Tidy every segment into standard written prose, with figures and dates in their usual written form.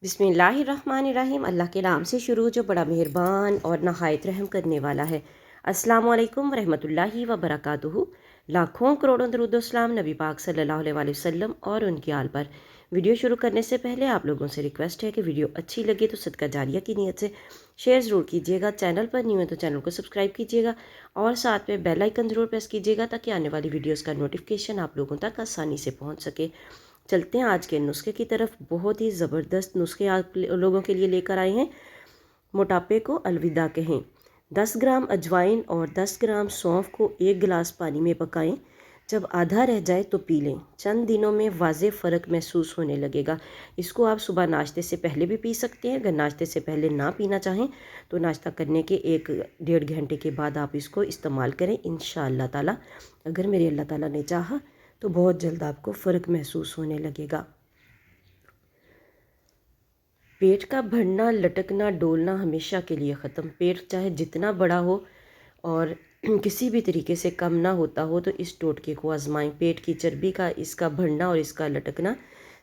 बिस्मिल्लाहिर्रहमानिर्रहीम। अल्लाह के नाम से शुरू जो बड़ा मेहरबान और नहायत रहम करने वाला है। अस्सलाम वालेकुम रहमतुल्लाहि व बरकातुहू। लाखों करोड़ों दरूद सलाम नबी पाक सल्लल्लाहु अलैहि वसल्लम और उनकी आल पर। वीडियो शुरू करने से पहले आप लोगों से रिक्वेस्ट है कि वीडियो अच्छी लगे तो सदका जारिया की नीयत से शेयर ज़रूर कीजिएगा। चैनल पर न्यू है तो चैनल को सब्सक्राइब कीजिएगा और साथ में बेल आइकन ज़रूर प्रेस कीजिएगा ताकि आने वाली वीडियोज़ का नोटिफिकेशन आप लोगों तक आसानी से पहुँच सके। चलते हैं आज के नुस्खे की तरफ। बहुत ही ज़बरदस्त नुस्खे आप लोगों के लिए लेकर आए हैं। मोटापे को अलविदा कहें। 10 ग्राम अजवाइन और 10 ग्राम सौंफ को 1 गिलास पानी में पकाएं। जब आधा रह जाए तो पी लें। चंद दिनों में वाज़े फ़र्क महसूस होने लगेगा। इसको आप सुबह नाश्ते से पहले भी पी सकते हैं। अगर नाश्ते से पहले ना पीना चाहें तो नाश्ता करने के 1-1.5 घंटे के बाद आप इसको इस्तेमाल करें। इंशाअल्लाह ताला अगर मेरे अल्लाह ताला ने चाहा तो बहुत जल्द आपको फ़र्क महसूस होने लगेगा। पेट का भरना, लटकना, डोलना हमेशा के लिए ख़त्म। पेट चाहे जितना बड़ा हो और किसी भी तरीके से कम ना होता हो तो इस टोटके को आजमाएं। पेट की चर्बी का, इसका भरना और इसका लटकना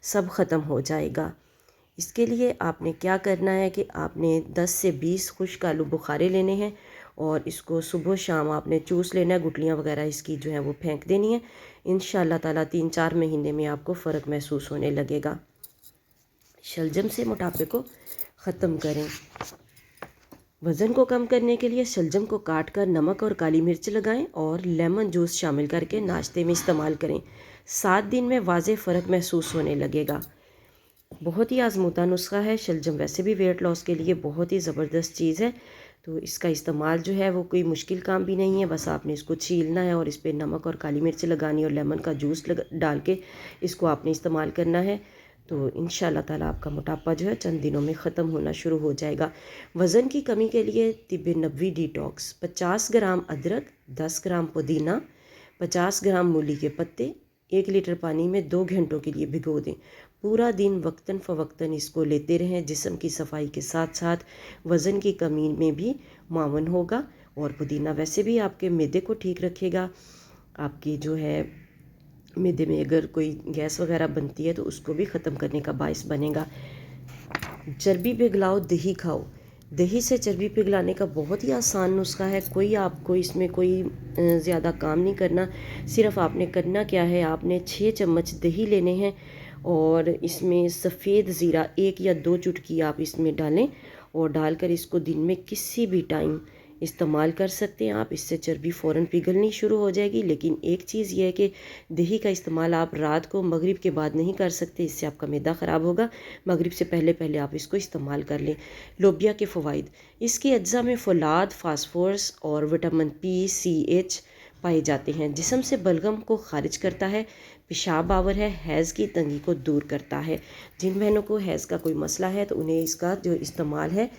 सब ख़त्म हो जाएगा। इसके लिए आपने क्या करना है कि आपने 10 से 20 खुश्क आलू बुखारे लेने हैं और इसको सुबह शाम आपने चूस लेना है। गुठलियाँ वगैरह इसकी जो है वो फेंक देनी है। इंशाअल्लाह ताला 3-4 महीने में आपको फ़र्क महसूस होने लगेगा। शलजम से मोटापे को ख़त्म करें। वज़न को कम करने के लिए शलजम को काट कर नमक और काली मिर्च लगाएं और लेमन जूस शामिल करके नाश्ते में इस्तेमाल करें। 7 दिन में वाज़े फ़र्क महसूस होने लगेगा। बहुत ही आज़मूदा नुस्खा है। शलजम वैसे भी वेट लॉस के लिए बहुत ही ज़बरदस्त चीज़ है, तो इसका इस्तेमाल जो है वो कोई मुश्किल काम भी नहीं है। बस आपने इसको छीलना है और इस पर नमक और काली मिर्च लगानी और लेमन का जूस डाल के इसको आपने इस्तेमाल करना है। तो इंशाअल्लाह ताला आपका मोटापा जो है चंद दिनों में ख़त्म होना शुरू हो जाएगा। वज़न की कमी के लिए तिब्बे नबवी डिटॉक्स। 50 ग्राम अदरक, 10 ग्राम पुदीना, 50 ग्राम मूली के पत्ते 1 लीटर पानी में 2 घंटों के लिए भिगो दें। पूरा दिन वक्तन फ़वक्तन इसको लेते रहें। जिस्म की सफाई के साथ साथ वज़न की कमी में भी मावन होगा। और पुदीना वैसे भी आपके मैदे को ठीक रखेगा। आपकी जो है मैदे में अगर कोई गैस वगैरह बनती है तो उसको भी ख़त्म करने का बायस बनेगा। चर्बी पिघलाओ, दही खाओ। दही से चर्बी पिघलाने का बहुत ही आसान नुस्खा है। कोई आपको इसमें कोई ज़्यादा काम नहीं करना। सिर्फ आपने करना क्या है, आपने 6 चम्मच दही लेने हैं और इसमें सफ़ेद ज़ीरा 1 या 2 चुटकी आप इसमें डालें और डालकर इसको दिन में किसी भी टाइम इस्तेमाल कर सकते हैं आप। इससे चर्बी फ़ौरन पिघलनी शुरू हो जाएगी। लेकिन एक चीज़ ये है कि दही का इस्तेमाल आप रात को मगरिब के बाद नहीं कर सकते, इससे आपका मैदा ख़राब होगा। मगरिब से पहले पहले आप इसको इस्तेमाल कर लें। लोबिया के फ़वाइद। इसके अज्जा में फ़ोलाद, फास्फोरस और विटामिन PCH पाए जाते हैं। जिस्म से बलगम को खारिज करता है, पेशाब आवर है, हैज़ की तंगी को दूर करता है। जिन बहनों को हैज़ का कोई मसला है तो उन्हें इसका जो इस्तेमाल है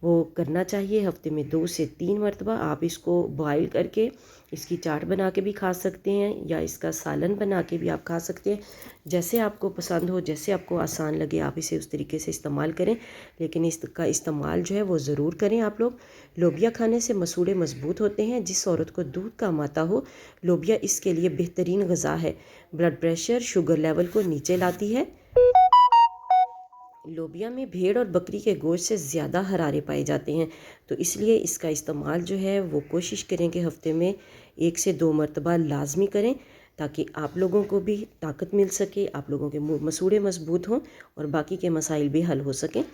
वो करना चाहिए। हफ्ते में 2 से 3 मरतबा आप इसको बॉयल करके इसकी चाट बना के भी खा सकते हैं या इसका सालन बना के भी आप खा सकते हैं। जैसे आपको पसंद हो, जैसे आपको आसान लगे आप इसे उस तरीके से इस्तेमाल करें। लेकिन इसका इस्तेमाल जो है वो ज़रूर करें आप लोग। लोबिया खाने से मसूड़े मजबूत होते हैं। जिस औरत को दूध कम आता हो, लोबिया इसके लिए बेहतरीन ग़िज़ा है। ब्लड प्रेशर, शुगर लेवल को नीचे लाती है। लोबिया में भेड़ और बकरी के गोश्त से ज़्यादा हरारे पाए जाते हैं, तो इसलिए इसका इस्तेमाल जो है वो कोशिश करें कि हफ्ते में 1 से 2 मरतबा लाजमी करें ताकि आप लोगों को भी ताकत मिल सके, आप लोगों के मसूड़े मजबूत हों और बाकी के मसाइल भी हल हो सकें।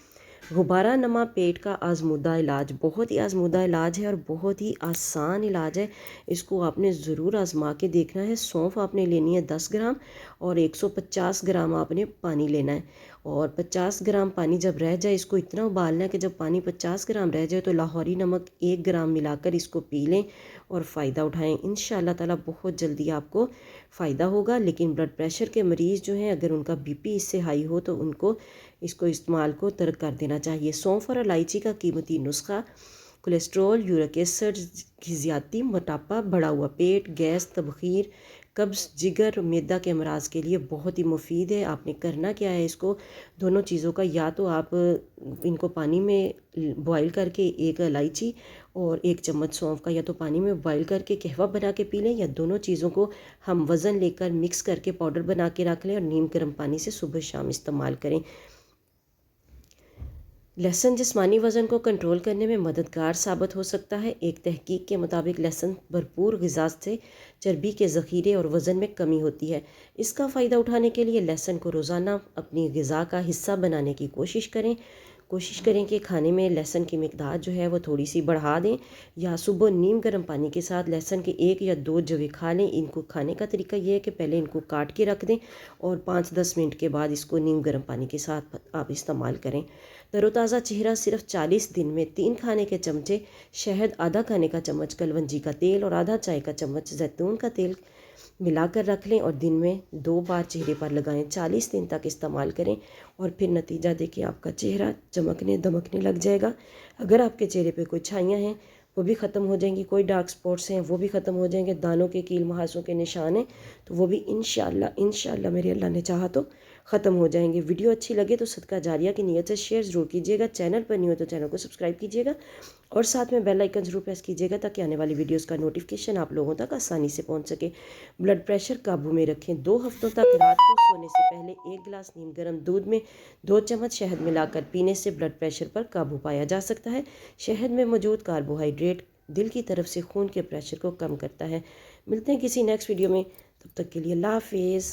गुब्बारा नमा पेट का आज़मूदा इलाज। बहुत ही आज़मूदा इलाज है और बहुत ही आसान इलाज है। इसको आपने ज़रूर आज़मा के देखना है। सौंफ आपने लेनी है 10 ग्राम और 150 ग्राम आपने पानी लेना है। और 50 ग्राम पानी जब रह जाए इसको इतना उबालना है कि जब पानी 50 ग्राम रह जाए तो लाहौरी नमक 1 ग्राम मिलाकर इसको पी लें और फ़ायदा उठाएं। इंशाअल्लाह ताला बहुत जल्दी आपको फ़ायदा होगा। लेकिन ब्लड प्रेशर के मरीज़ जो हैं, अगर उनका BP इससे हाई हो तो उनको इसको इस्तेमाल को तर्क कर देना चाहिए। सौंफ और इलायची का कीमती नुस्खा। कोलेस्ट्रॉल, यूरिक एसिड की ज़्यादती, मोटापा, बढ़ा हुआ पेट, गैस, तबखीर, कब्ज़, जिगर, मैदा के अमराज के लिए बहुत ही मुफीद है। आपने करना क्या है, इसको दोनों चीज़ों का या तो आप इनको पानी में बॉईल करके 1 इलायची और 1 चम्मच सौंफ का या तो पानी में बॉईल करके कहवा बना के पी लें, या दोनों चीज़ों को हम वज़न लेकर मिक्स करके पाउडर बना के रख लें और नीम गर्म पानी से सुबह शाम इस्तेमाल करें। लहसुन जिस्मानी वज़न को कंट्रोल करने में मददगार साबित हो सकता है। एक तहकीक के मुताबिक लहसुन भरपूर ग़िज़ा से चर्बी के ज़ख़ीरे और वज़न में कमी होती है। इसका फ़ायदा उठाने के लिए लहसुन को रोज़ाना अपनी ग़िज़ा का हिस्सा बनाने की कोशिश करें कि खाने में लहसुन की मिक़दार जो है वो थोड़ी सी बढ़ा दें, या सुबह नीम गर्म पानी के साथ लहसुन के 1 या 2 जवे खा लें। इनको खाने का तरीका ये है कि पहले इनको काट के रख दें और 5-10 मिनट के बाद इसको नीम गर्म पानी के साथ आप इस्तेमाल करें। तरोताज़ा चेहरा सिर्फ 40 दिन में 3 खाने के चमचे शहद, आधा खाने का चम्मच कलवंजी का तेल और आधा चाय का चम्मच जैतून का तेल मिलाकर रख लें और दिन में 2 बार चेहरे पर लगाएं। 40 दिन तक इस्तेमाल करें और फिर नतीजा देखिए, आपका चेहरा चमकने दमकने लग जाएगा। अगर आपके चेहरे पे कोई छाइयाँ हैं वो भी ख़त्म हो जाएंगी, कोई डार्क स्पॉट्स हैं वो भी ख़त्म हो जाएंगे, दानों के, कील मुहासों के निशान हैं तो वो भी इंशाअल्लाह मेरे अल्लाह ने चाहा तो ख़त्म हो जाएंगे। वीडियो अच्छी लगे तो सदका जारिया की नीयत से शेयर ज़रूर कीजिएगा। चैनल पर नहीं हो तो चैनल को सब्सक्राइब कीजिएगा और साथ में बेल आइकन ज़रूर प्रेस कीजिएगा ताकि आने वाली वीडियोस का नोटिफिकेशन आप लोगों तक आसानी से पहुंच सके। ब्लड प्रेशर काबू में रखें। 2 हफ्तों तक रात को सोने से पहले 1 गिलास नीम गर्म दूध में 2 चम्मच शहद मिलाकर पीने से ब्लड प्रेशर पर काबू पाया जा सकता है। शहद में मौजूद कार्बोहाइड्रेट दिल की तरफ से खून के प्रेशर को कम करता है। मिलते हैं किसी नेक्स्ट वीडियो में, तब तक के लिए अल्लाह हाफिज़।